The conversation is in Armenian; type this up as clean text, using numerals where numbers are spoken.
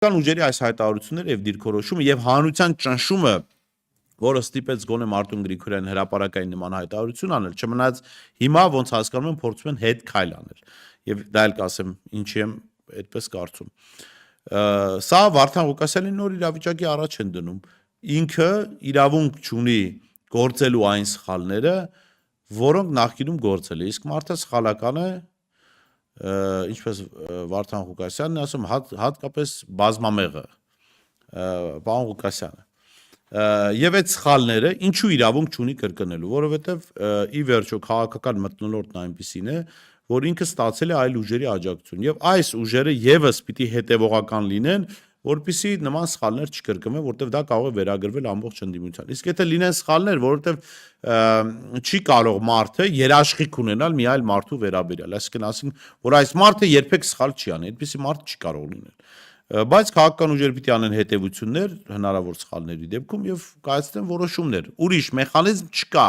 Կան ուժերի այս հայտարարությունները եւ դիրքորոշումը եւ հանրության ճնշումը, որը ստիպեց գոնե Մարտուն Գրիգորյան հրապարակային նման հայտարարություն անել, չմնաց հիմա ոնց հասկանում եմ փորձում են հետ քայլ անել։ Եվ դա էլ կասեմ, ինչի եմ այդպես կարծում։ Սա Վարդան Ղուկասյանի նոր իրավիճակի առաջ են դնում։ Ինքը իրավունք չունի գործելու այն սխալները, որոնք նախկինում գործել է։ Իսկ մարդը սխալական է, ինչպես Վարդան Ղուկասյանն է ասում, հատկապես բազմամեղը, պարոն Ղուկասյանը։ Եվ այդ սխալները ինչու իրավունք չունի կրկնելու, որովհետև ի վերջո քաղաքական մթնոլորտն այնպիսին է, որ ինքը ստացել է այլ ուժերի աջակցություն, եւ այս ուժերը եւս պիտի հետեւողական լինեն, որպեսզի նման սխալներ չկրկնվեն, որտեղ դա կարող է վերագրվել ամբողջ ընդդիմության։ Իսկ եթե լինեն սխալներ, որովհետև չի կարող մարդը երաշխիք ունենալ մի այլ մարդու վերաբերյալ, այսինքն ասենք, որ այս մարդը երբեք սխալ չի անի, այդպիսի մարդ չի կարող լինել։ Բայց քաղաքական ուժերը պիտի անեն հետևություններ հնարավոր սխալների դեպքում եւ կայացնեն որոշումներ։ Ուրիշ մեխանիզմ չկա,